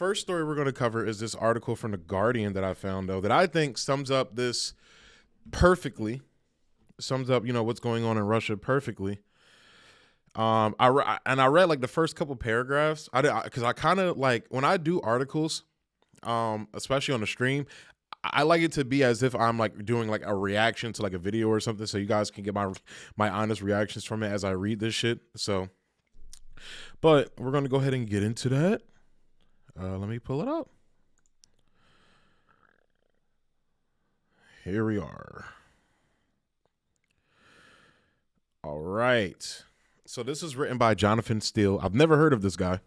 first story we're going to cover is this article from The Guardian that I found, though, that I think sums up this perfectly. Sums up, what's going on in Russia perfectly. I read like the first couple paragraphs. Because I kind of like when I do articles, especially on the stream, I like it to be as if I'm like doing like a reaction to like a video or something, so you guys can get my honest reactions from it as I read this shit. So, but we're gonna go ahead and get into that. Let me pull it up. Here we are. All right. So this is written by Jonathan Steele. I've never heard of this guy.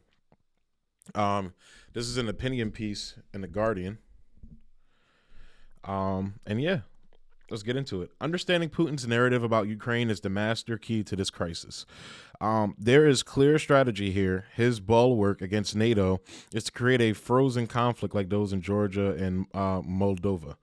This is an opinion piece in The Guardian. And yeah, let's get into it. Understanding Putin's narrative about Ukraine is the master key to this crisis. There is clear strategy here. His bulwark against NATO is to create a frozen conflict like those in Georgia and Moldova.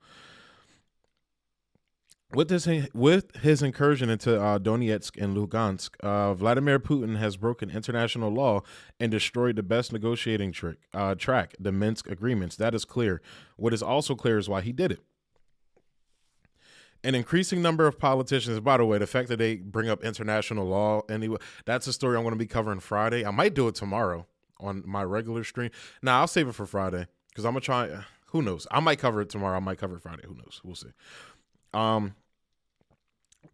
With his incursion into Donetsk and Lugansk, Vladimir Putin has broken international law and destroyed the best negotiating track, the Minsk agreements. That is clear. What is also clear is why he did it. An increasing number of politicians, by the way, the fact that they bring up international law, anyway, that's a story I'm going to be covering Friday. I might do it tomorrow on my regular stream. Nah, I'll save it for Friday because I'm going to try. Who knows? I might cover it tomorrow. I might cover it Friday. Who knows? We'll see.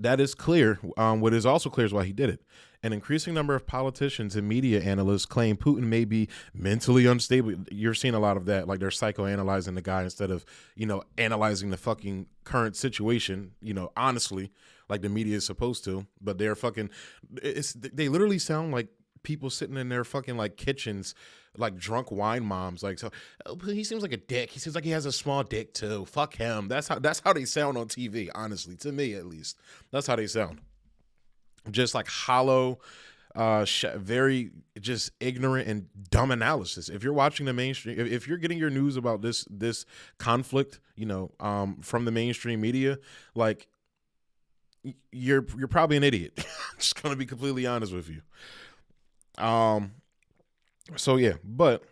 That is clear. What is also clear is why he did it. An increasing number of politicians and media analysts claim Putin may be mentally unstable. You're seeing a lot of that. Like they're psychoanalyzing the guy instead of, analyzing the fucking current situation, honestly, like the media is supposed to. But they're fucking, they literally sound like people sitting in their fucking like kitchens, like drunk wine moms. Like, so he seems like a dick. He seems like he has a small dick too. Fuck him. That's how they sound on TV. Honestly, to me at least, that's how they sound. Just like hollow, very just ignorant and dumb analysis. If you're watching the mainstream, if you're getting your news about this conflict, from the mainstream media, like you're probably an idiot. I'm just gonna be completely honest with you. So yeah, but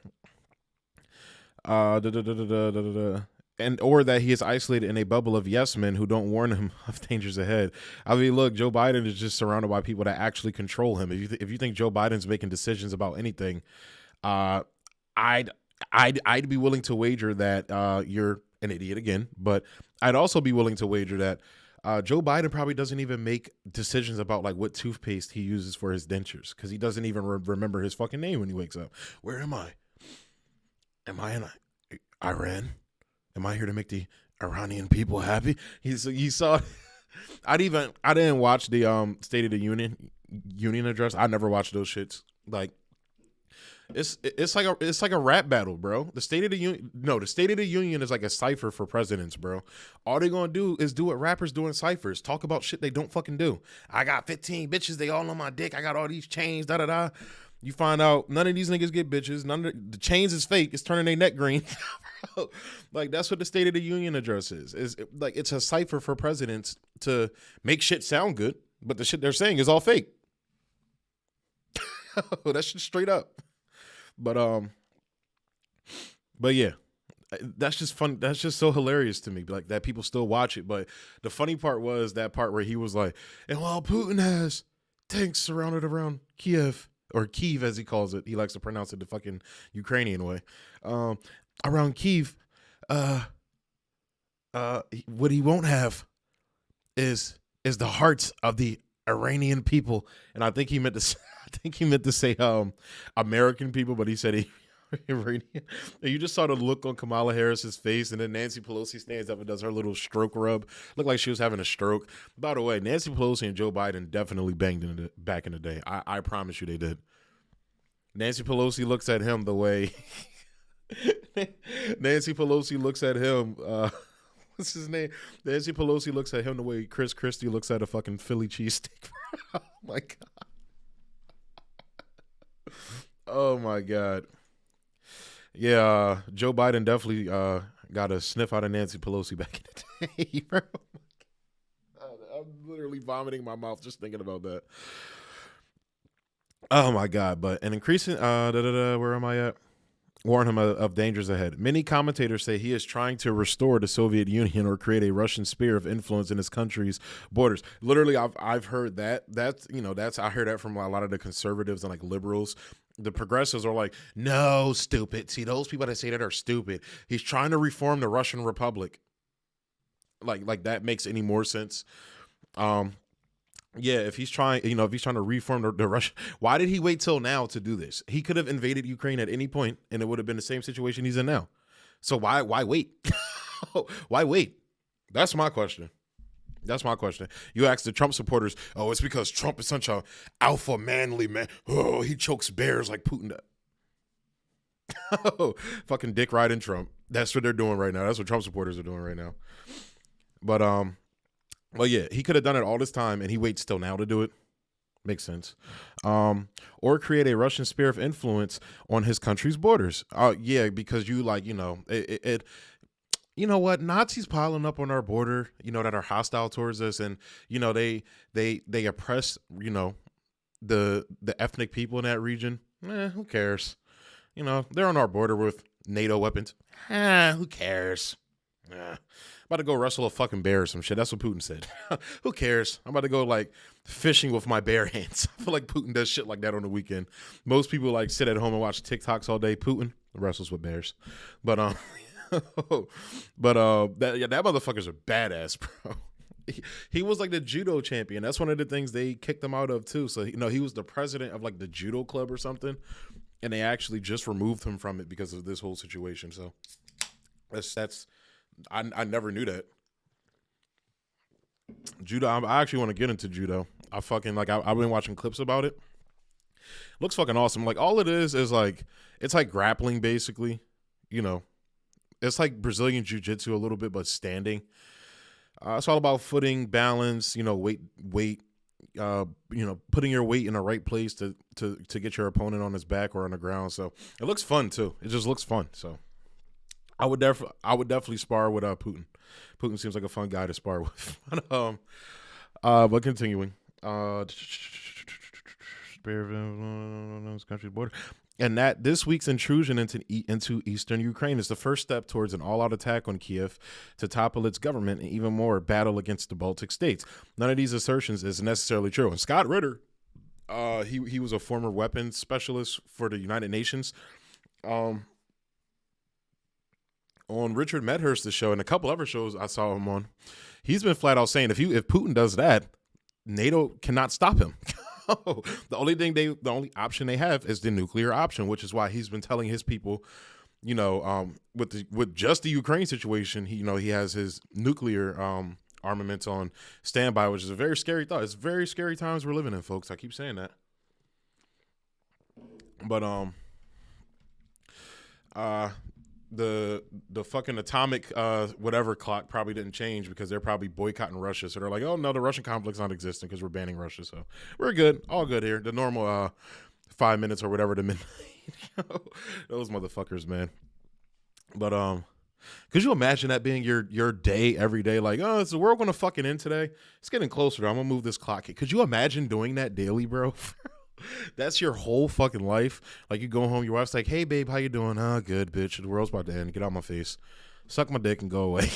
and or that he is isolated in a bubble of yes men who don't warn him of dangers ahead. I mean, look, Joe Biden is just surrounded by people that actually control him. If you think Joe Biden's making decisions about anything, I'd be willing to wager that you're an idiot again. But I'd also be willing to wager that Joe Biden probably doesn't even make decisions about like what toothpaste he uses for his dentures because he doesn't even remember his fucking name when he wakes up. Where am I? Am I in Iran? Am I here to make the Iranian people happy? He saw. I didn't watch the State of the Union address. I never watched those shits. Like it's like a rap battle, bro. The State of the Union is like a cipher for presidents, bro. All they gonna do is do what rappers do in ciphers, talk about shit they don't fucking do. I got 15 bitches, they all on my dick. I got all these chains, da da da. You find out none of these niggas get bitches. None of the chains is fake. It's turning their neck green. Like that's what the State of the Union address is. It's a cipher for presidents to make shit sound good, but the shit they're saying is all fake. That's just straight up. But yeah, that's just fun. That's just so hilarious to me. Like that people still watch it. But the funny part was that part where he was like, and while Putin has tanks surrounded around Kiev, or Kyiv as he calls it, he likes to pronounce it the fucking Ukrainian way, around Kyiv, what he won't have is the hearts of the Iranian people. And I think he meant to say American people, but he said Iranian. And you just saw the look on Kamala Harris's face, and then Nancy Pelosi stands up and does her little stroke rub. Looked like she was having a stroke. By the way, Nancy Pelosi and Joe Biden definitely banged back in the day. I promise you they did. Nancy Pelosi looks at him the way Nancy Pelosi looks at him. What's his name? Nancy Pelosi looks at him the way Chris Christie looks at a fucking Philly cheesesteak. Oh my god. Oh my god. Yeah, Joe Biden definitely got a sniff out of Nancy Pelosi back in the day. Bro. I'm literally vomiting my mouth just thinking about that. Oh my god! But an increasing where am I at? warn him of dangers ahead. Many commentators say he is trying to restore the Soviet Union or create a Russian sphere of influence in his country's borders. Literally, I've heard that. I heard that from a lot of the conservatives and like liberals. The progressives are like, no, stupid. See, those people that say that are stupid. He's trying to reform the Russian Republic. Like that makes any more sense. Yeah, if he's trying to reform the Russia, why did he wait till now to do this? He could have invaded Ukraine at any point, and it would have been the same situation he's in now. So why wait? Why wait? That's my question. That's my question. You ask the Trump supporters, oh, it's because Trump is such a alpha manly man. Oh, he chokes bears like Putin does. Oh, fucking dick riding Trump. That's what they're doing right now. That's what Trump supporters are doing right now. But well, yeah, he could have done it all this time, and he waits till now to do it. Makes sense. Or create a Russian sphere of influence on his country's borders. Yeah, because you you know what? Nazis piling up on our border, that are hostile towards us, and they oppress, the ethnic people in that region. Who cares? They're on our border with NATO weapons. Who cares? About to go wrestle a fucking bear or some shit. That's what Putin said. Who cares? I'm about to go like fishing with my bare hands. I feel like Putin does shit like that on the weekend. Most people like sit at home and watch TikToks all day. Putin wrestles with bears. But that motherfucker's a badass, bro. He was like the judo champion. That's one of the things they kicked him out of too. So he was the president of like the judo club or something, and they actually just removed him from it because of this whole situation. So that's I never knew that. Judo. I actually want to get into judo. I've been watching clips about it. Looks fucking awesome. Like all it is like it's like grappling basically. It's like Brazilian jiu-jitsu a little bit, but standing. It's all about footing, balance, weight, putting your weight in the right place to get your opponent on his back or on the ground. So it looks fun too. It just looks fun. So I would definitely spar with Putin. Putin seems like a fun guy to spar with. But continuing. Country border. And that this week's intrusion into eastern Ukraine is the first step towards an all-out attack on Kiev to topple its government and even more battle against the Baltic states. None of these assertions is necessarily true. And Scott Ritter, he was a former weapons specialist for the United Nations. On Richard Medhurst's show and a couple other shows I saw him on, he's been flat out saying if Putin does that, NATO cannot stop him. The only option they have is the nuclear option, which is why he's been telling his people, with just the Ukraine situation, he has his nuclear armaments on standby, which is a very scary thought. It's very scary times we're living in, folks. I keep saying that. But the fucking atomic whatever clock probably didn't change because they're probably boycotting Russia. So they're like, oh no, the Russian conflict's not existing because we're banning Russia. So we're good, all good here. The normal 5 minutes or whatever to midnight. Those motherfuckers, man. But could you imagine that being your day every day? Like, oh, is the world gonna fucking end today? It's getting closer. I'm gonna move this clock. Could you imagine doing that daily, bro? That's your whole fucking life. Like you go home, your wife's like, hey babe, how you doing? Oh, good, bitch. The world's about to end. Get out my face. Suck my dick and go away.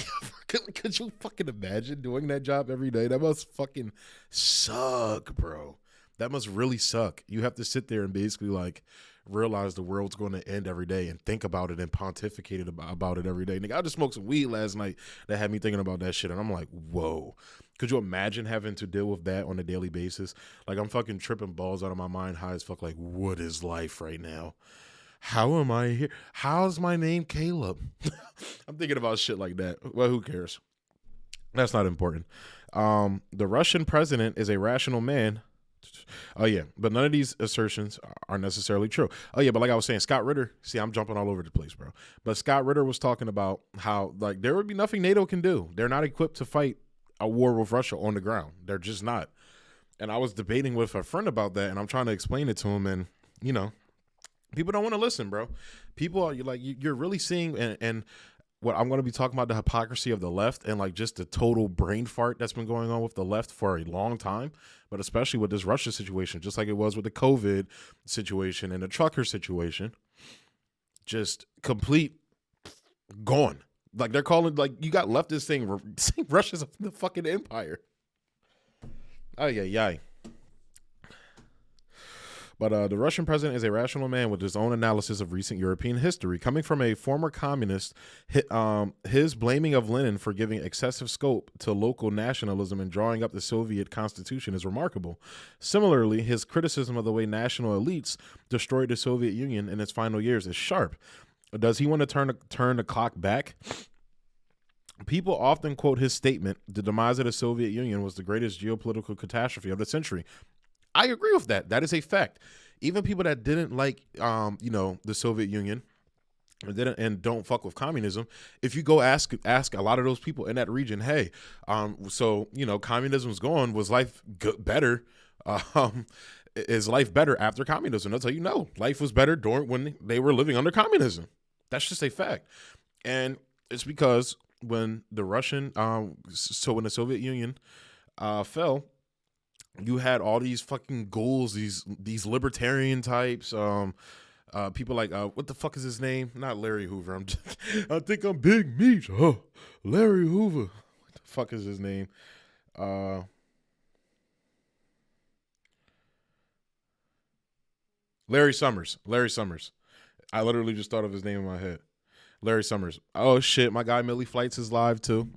Could you fucking imagine doing that job every day? That must fucking suck, bro. That must really suck. You have to sit there and basically like realize the world's going to end every day and think about it and pontificate about it every day. Nigga, I just smoked some weed last night that had me thinking about that shit. And I'm like, whoa. Could you imagine having to deal with that on a daily basis? Like I'm fucking tripping balls out of my mind high as fuck. Like, what is life right now? How am I here? How's my name Caleb? I'm thinking about shit like that. Well, who cares? That's not important. The Russian president is a rational man. Oh, yeah. But none of these assertions are necessarily true. Oh, yeah. But like I was saying, Scott Ritter, see, I'm jumping all over the place, bro. But Scott Ritter was talking about how like there would be nothing NATO can do. They're not equipped to fight a war with Russia on the ground. They're just not. And I was debating with a friend about that, and I'm trying to explain it to him. And, people don't want to listen, bro. People are like, you're really seeing, and what I'm going to be talking about the hypocrisy of the left and like just the total brain fart that's been going on with the left for a long time, but especially with this Russia situation, just like it was with the COVID situation and the trucker situation. just complete gone. Like they're calling, like you got leftist saying Russia's the fucking empire. Oh yeah. But the Russian president is a rational man with his own analysis of recent European history. Coming from a former communist, his blaming of Lenin for giving excessive scope to local nationalism and drawing up the Soviet constitution is remarkable. Similarly, his criticism of the way national elites destroyed the Soviet Union in its final years is sharp. Does he want to turn the clock back? People often quote his statement, the demise of the Soviet Union was the greatest geopolitical catastrophe of the century. I agree with that. That is a fact. Even people that didn't like, the Soviet Union and don't fuck with communism, if you go ask a lot of those people in that region, hey, communism's gone, was life better? Is life better after communism? They'll tell you no, life was better when they were living under communism. That's just a fact. And it's because when the when the Soviet Union fell, you had all these fucking ghouls, these libertarian types, people like what the fuck is his name? Not Larry Hoover. I think I'm big meat. Oh, Larry Hoover. What the fuck is his name? Larry Summers. I literally just thought of his name in my head. Larry Summers. Oh shit, my guy Millie Flights is live too.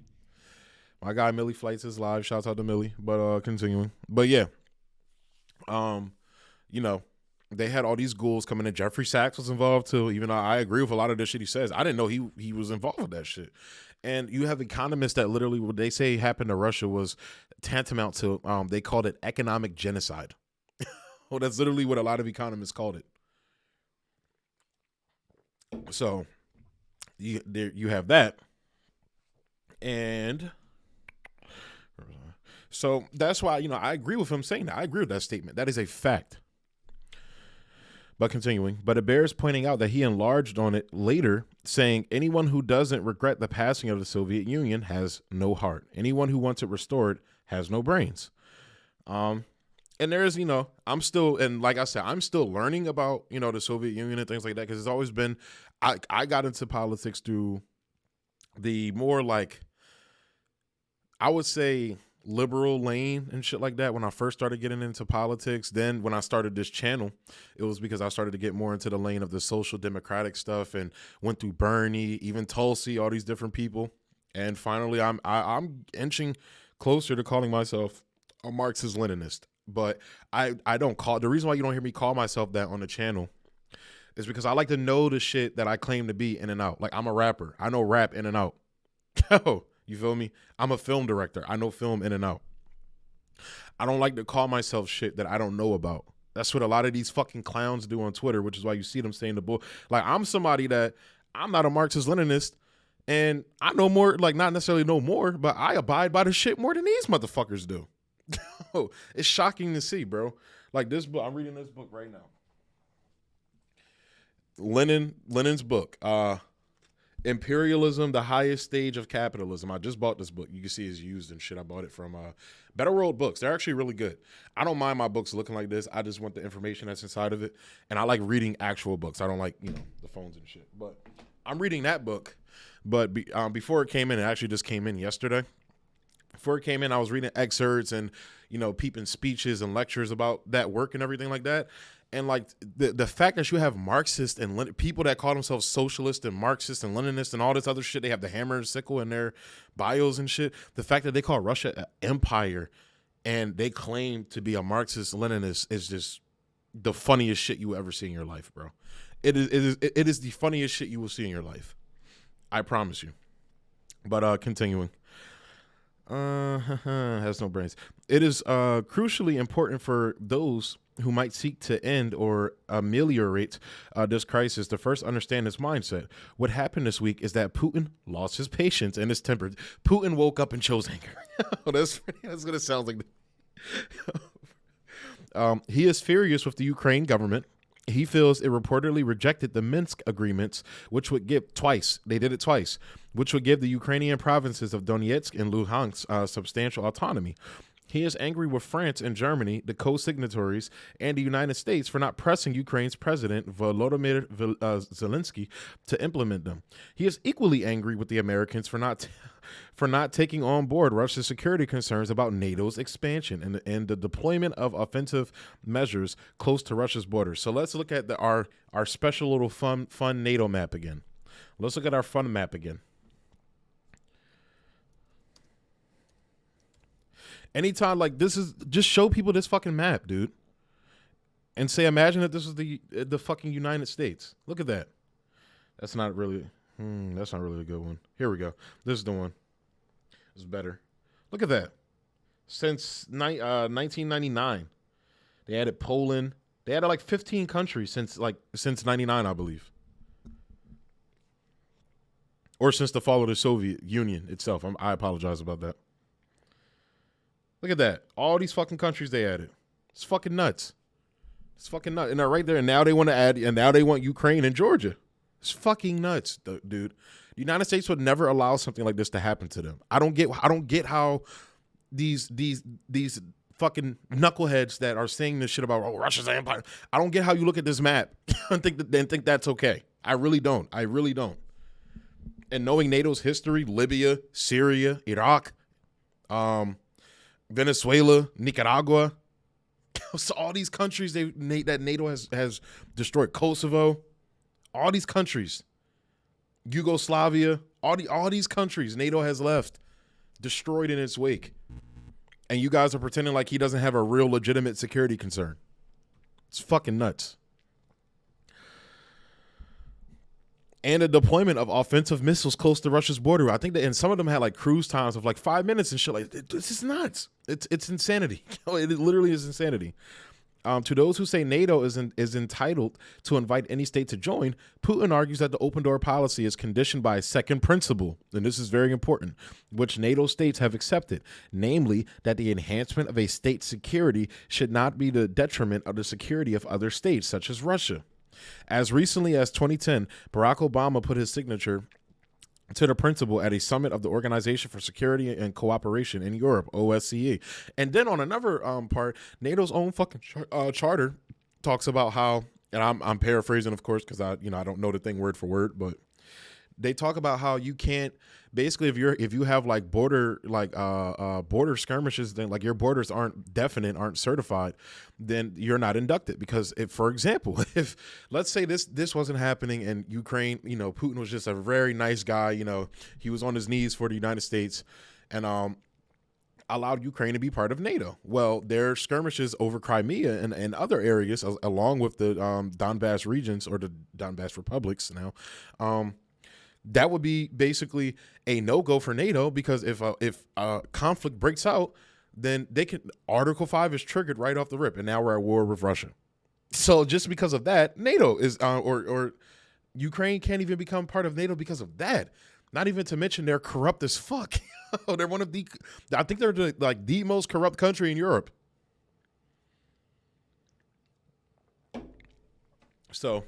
Shouts out to Millie. But continuing. But yeah. They had all these ghouls coming in. Jeffrey Sachs was involved too, even though I agree with a lot of the shit he says. I didn't know he was involved with that shit. And you have economists that literally what they say happened to Russia was tantamount to they called it economic genocide. Well, that's literally what a lot of economists called it. So you have that. And so that's why, I agree with him saying that. I agree with that statement. That is a fact. But continuing, but it bears pointing out that he enlarged on it later, saying anyone who doesn't regret the passing of the Soviet Union has no heart. Anyone who wants it restored has no brains. And there's, I'm still, and like I said, I'm still learning about, the Soviet Union and things like that, because it's always been, I got into politics through the more like, I would say liberal lane and shit like that when I first started getting into politics. Then when I started this channel, it was because I started to get more into the lane of the social democratic stuff and went through Bernie, even Tulsi, all these different people. And finally, I'm inching closer to calling myself a Marxist-Leninist. But I don't call, the reason why you don't hear me call myself that on the channel is because I like to know the shit that I claim to be in and out. Like I'm a rapper. I know rap in and out. You feel me? I'm a film director. I know film in and out. I don't like to call myself shit that I don't know about. That's what a lot of these fucking clowns do on Twitter, which is why you see them saying the bull. Like I'm somebody that I'm not a Marxist-Leninist, and I know more, like not necessarily know more, but I abide by the shit more than these motherfuckers do. It's shocking to see, bro. Like this book, I'm reading this book right now. Lenin's book, Imperialism, the Highest Stage of Capitalism. I just bought this book. You can see it's used and shit. I bought it from Better World Books. They're actually really good. I don't mind my books looking like this. I just want the information that's inside of it. And I like reading actual books. I don't like, the phones and shit. But I'm reading that book. But before it came in, it actually just came in yesterday. Before it came in, I was reading excerpts and, peeping speeches and lectures about that work and everything like that. And like the fact that you have Marxists and people that call themselves socialist and Marxist and Leninist and all this other shit, they have the hammer and sickle in their bios and shit. The fact that they call Russia an empire and they claim to be a Marxist Leninist is just the funniest shit you will ever see in your life, bro. It is the funniest shit you will see in your life. I promise you. But continuing. Has no brains. It is crucially important for those who might seek to end or ameliorate this crisis to first understand his mindset. What happened this week is that Putin lost his patience and his temper. Putin woke up and chose anger. That's going to sound like he is furious with the Ukraine government. He feels it reportedly rejected the Minsk agreements, which would give they did it twice, which would give the Ukrainian provinces of Donetsk and Luhansk substantial autonomy. He is angry with France and Germany, the co-signatories, and the United States for not pressing Ukraine's president, Volodymyr Zelensky, to implement them. He is equally angry with the Americans for not taking on board Russia's security concerns about NATO's expansion and the deployment of offensive measures close to Russia's borders. So let's look at our special little fun NATO map again. Let's look at our fun map again. Anytime, like, this is, just show people this fucking map, dude. And say, imagine if this was the fucking United States. Look at that. That's not really a good one. Here we go. This is the one. It's better. Look at that. Since 1999, they added Poland. They added like 15 countries since 99, I believe. Or since the fall of the Soviet Union itself. I apologize about that. Look at that. All these fucking countries they added. It's fucking nuts. It's fucking nuts. And they're right there. And now they want to add, and now they want Ukraine and Georgia. It's fucking nuts, dude. The United States would never allow something like this to happen to them. I don't get how these fucking knuckleheads that are saying this shit about Russia's empire. I don't get how you look at this map and think that's okay. I really don't. And knowing NATO's history, Libya, Syria, Iraq, Venezuela, Nicaragua, so all these countries that NATO has destroyed, Kosovo, all these countries, Yugoslavia, all these countries NATO has left, destroyed in its wake. And you guys are pretending like he doesn't have a real legitimate security concern. It's fucking nuts. And the deployment of offensive missiles close to Russia's border. I think that, and some of them had like cruise times of like 5 minutes and shit. Like, this is nuts. It's insanity. It literally is insanity. To those who say NATO is entitled to invite any state to join, Putin argues that the open door policy is conditioned by a second principle, and this is very important, which NATO states have accepted, namely that the enhancement of a state's security should not be the detriment of the security of other states, such as Russia. As recently as 2010, Barack Obama put his signature to the principle at a summit of the Organization for Security and Cooperation in Europe, OSCE. And then on another part, NATO's own fucking charter talks about how, and I'm paraphrasing, of course, because I don't know the thing word for word, but they talk about how you can't, basically if you have like border skirmishes, then like your borders aren't definite, aren't certified, then you're not inducted. Because if, for example, if let's say this wasn't happening in Ukraine, Putin was just a very nice guy, he was on his knees for the United States and allowed Ukraine to be part of NATO. Well, their skirmishes over Crimea and other areas, along with the Donbass regions, or the Donbass republics now, that would be basically a no-go for NATO, because if conflict breaks out, then Article 5 is triggered right off the rip, and now we're at war with Russia. So just because of that, NATO is, or Ukraine can't even become part of NATO because of that. Not even to mention they're corrupt as fuck. They're one of I think they're the most corrupt country in Europe. So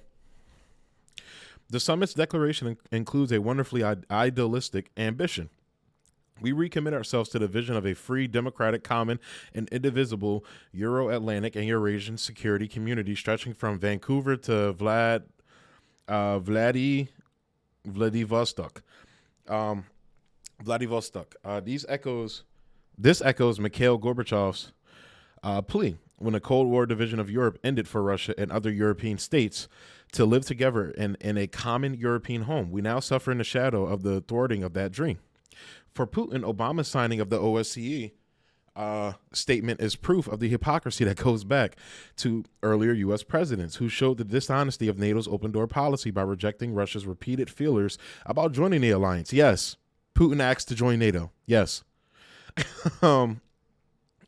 the summit's declaration includes a wonderfully idealistic ambition. We recommit ourselves to the vision of a free, democratic, common, and indivisible Euro-Atlantic and Eurasian security community stretching from Vancouver to Vladivostok. This echoes Mikhail Gorbachev's plea when the Cold War division of Europe ended for Russia and other European states to live together in a common European home. We now suffer in the shadow of the thwarting of that dream. For Putin, Obama's signing of the OSCE statement is proof of the hypocrisy that goes back to earlier U.S. presidents who showed the dishonesty of NATO's open door policy by rejecting Russia's repeated feelers about joining the alliance. Yes, Putin asked to join NATO. Yes. In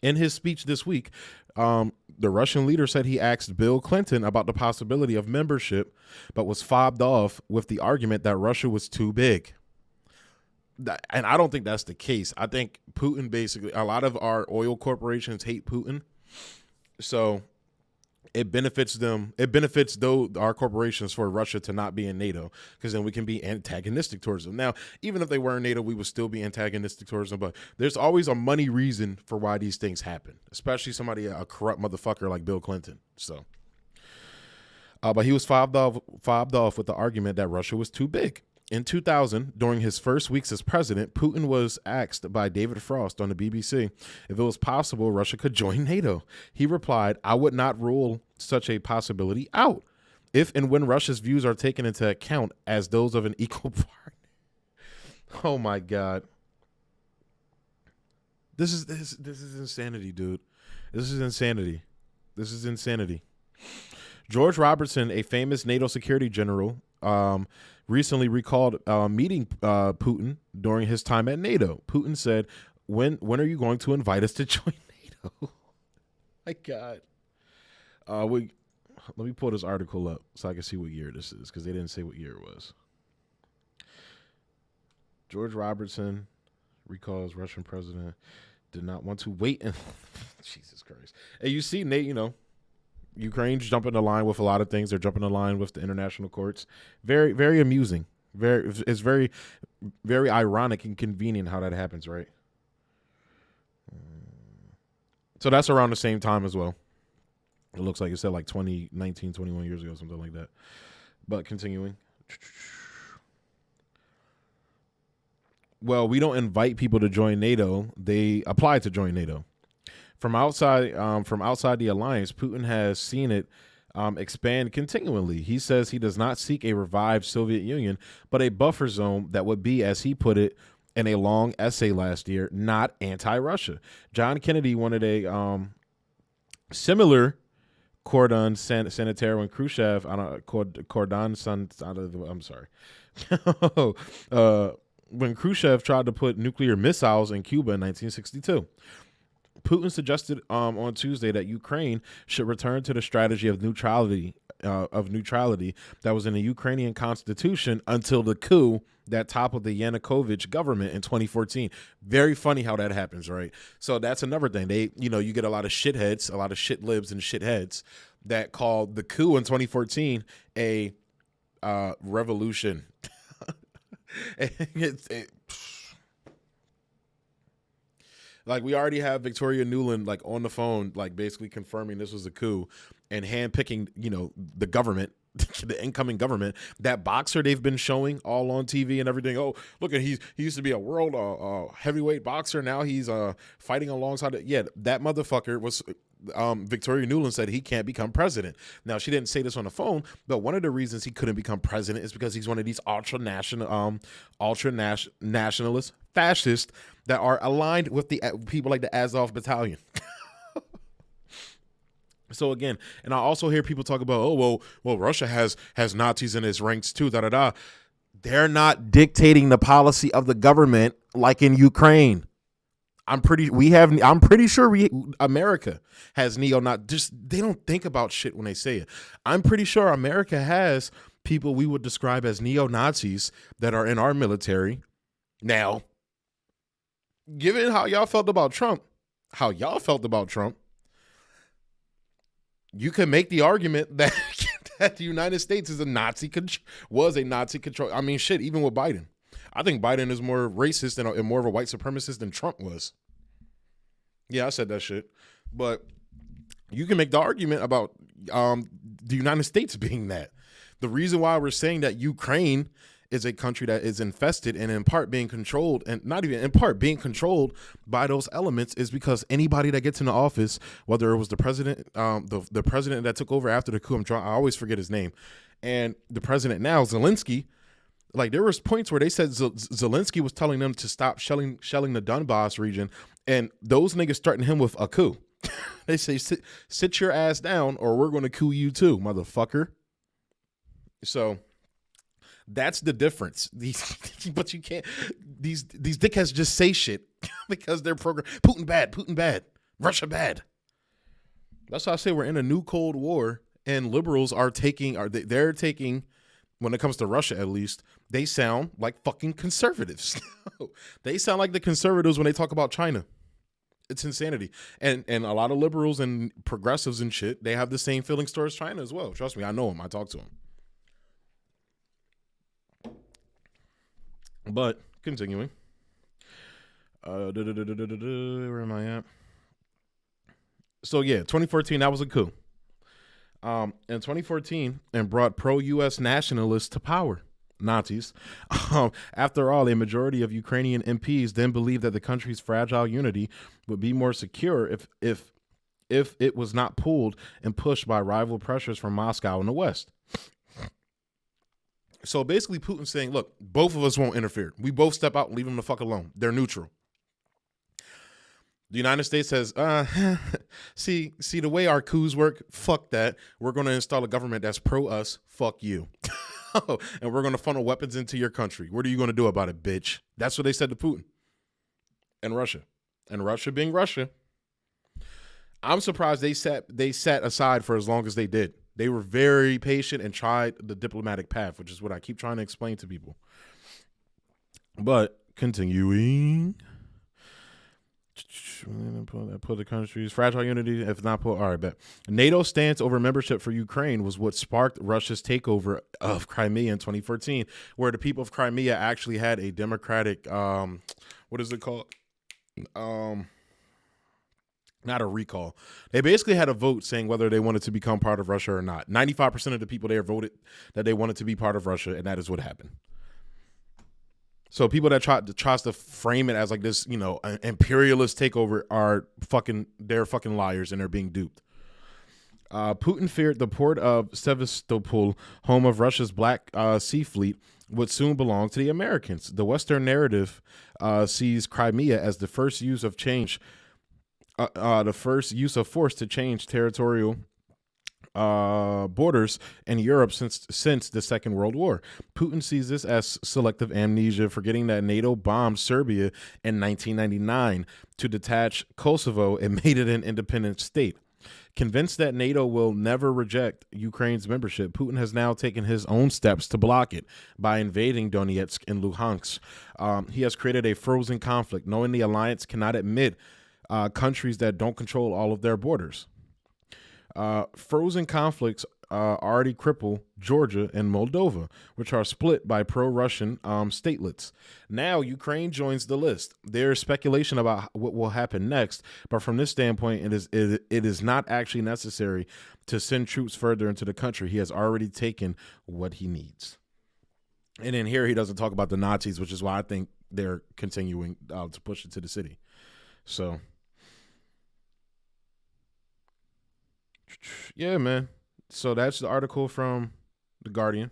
his speech this week, the Russian leader said he asked Bill Clinton about the possibility of membership, but was fobbed off with the argument that Russia was too big. And I don't think that's the case. I think Putin basically, a lot of our oil corporations hate Putin. So it benefits them. It benefits though our corporations for Russia to not be in NATO, because then we can be antagonistic towards them. Now, even if they were in NATO, we would still be antagonistic towards them. But there's always a money reason for why these things happen, especially a corrupt motherfucker like Bill Clinton. So, but he was fobbed off with the argument that Russia was too big. In 2000, during his first weeks as president, Putin was asked by David Frost on the BBC if it was possible Russia could join NATO. He replied, "I would not rule such a possibility out if and when Russia's views are taken into account as those of an equal partner." Oh my God. This is insanity, dude. This is insanity. This is insanity. George Robertson, a famous NATO security general, recently recalled meeting Putin during his time at NATO. Putin said, when are you going to invite us to join NATO? My God. Let me pull this article up so I can see what year this is, because they didn't say what year it was. George Robertson recalls Russian president did not want to wait. Jesus Christ. And you see, Nate, Ukraine's jumping the line with a lot of things. They're jumping the line with the international courts. Very, very amusing. It's very, very ironic and convenient how that happens, right? So that's around the same time as well. It looks like it said like 2019, 21 years ago, something like that. But continuing. Well, we don't invite people to join NATO. They apply to join NATO. From outside the alliance, Putin has seen it expand continually. He says he does not seek a revived Soviet Union, but a buffer zone that would be, as he put it in a long essay last year, not anti-Russia. John Kennedy wanted a similar cordon sanitaire when Khrushchev, when Khrushchev tried to put nuclear missiles in Cuba in 1962. Putin suggested on Tuesday that Ukraine should return to the strategy of neutrality that was in the Ukrainian constitution until the coup that toppled the Yanukovych government in 2014. Very funny how that happens, right? So that's another thing. You get a lot of shitheads, a lot of shit libs and shitheads that called the coup in 2014 a revolution. Like, we already have Victoria Nuland like on the phone, like basically confirming this was a coup and handpicking, the government, the incoming government. That boxer they've been showing all on TV and everything. Oh, look at he used to be a world heavyweight boxer. Now he's fighting alongside it. Yeah, that motherfucker was. Victoria Nuland said he can't become president. Now, she didn't say this on the phone, but one of the reasons he couldn't become president is because he's one of these ultra nationalist fascists that are aligned with the people like the Azov Battalion. So again, and I also hear people talk about, well, Russia has Nazis in its ranks too. They're not dictating the policy of the government like in Ukraine. I'm pretty sure America has neo-Nazis. They don't think about shit when they say it. I'm pretty sure America has people we would describe as neo-Nazis that are in our military. Now, given how y'all felt about Trump, you can make the argument that that the United States was a Nazi control. I mean, shit, even with Biden. I think Biden is more racist and more of a white supremacist than Trump was. Yeah, I said that shit. But you can make the argument about the United States being that. The reason why we're saying that Ukraine is a country that is infested and in part being controlled, and not even in part being controlled by those elements, is because anybody that gets into office, whether it was the president, the president that took over after the coup, I always forget his name, and the president now, Zelensky. Like, there was points where they said Zelensky was telling them to stop shelling the Donbass region, and those niggas threatened him with a coup. They say, sit your ass down or we're going to coup you too, motherfucker. So that's the difference. But you can't, these dickheads just say shit because they're programmed. Putin bad, Russia bad. That's why I say we're in a new Cold War, and liberals they're taking, when it comes to Russia at least, they sound like fucking conservatives. They sound like the conservatives when they talk about China. It's insanity. And a lot of liberals and progressives and shit, they have the same feelings towards China as well. Trust me, I know them. I talk to them. But continuing. Where am I at? So yeah, 2014, that was a coup. In 2014, and brought pro-U.S. nationalists to power. Nazis. After all, a majority of Ukrainian MPs then believed that the country's fragile unity would be more secure if it was not pulled and pushed by rival pressures from Moscow and the West. So basically, Putin's saying, look, both of us won't interfere. We both step out and leave them the fuck alone. They're neutral. The United States says, see the way our coups work, fuck that. We're going to install a government that's pro us, fuck you. And we're going to funnel weapons into your country. What are you going to do about it, bitch? That's what they said to Putin and Russia. And Russia being Russia, I'm surprised they sat aside for as long as they did. They were very patient and tried the diplomatic path, which is what I keep trying to explain to people. But continuing, put the country's fragile unity, if not put, all right, bet. NATO's stance over membership for Ukraine was what sparked Russia's takeover of Crimea in 2014, where the people of Crimea actually had a democratic, what is it called? Not a recall. They basically had a vote saying whether they wanted to become part of Russia or not. 95% of the people there voted that they wanted to be part of Russia, and that is what happened. So people that tries to frame it as like this, an imperialist takeover they're fucking liars and they're being duped. Putin feared the port of Sevastopol, home of Russia's Black Sea Fleet, would soon belong to the Americans. The Western narrative sees Crimea as the first use of force to change territorial borders in Europe since the Second World War. Putin sees this as selective amnesia, forgetting that NATO bombed Serbia in 1999 to detach Kosovo and made it an independent state. Convinced that NATO will never reject Ukraine's membership, Putin has now taken his own steps to block it by invading Donetsk and Luhansk. He has created a frozen conflict, knowing the alliance cannot admit countries that don't control all of their borders. Frozen conflicts already cripple Georgia and Moldova, which are split by pro-Russian statelets. Now Ukraine joins the list. There is speculation about what will happen next, but from this standpoint, it is not actually necessary to send troops further into the country. He has already taken what he needs. And in here, he doesn't talk about the Nazis, which is why I think they're continuing to push it to the city. So, yeah, man. So that's the article from The Guardian.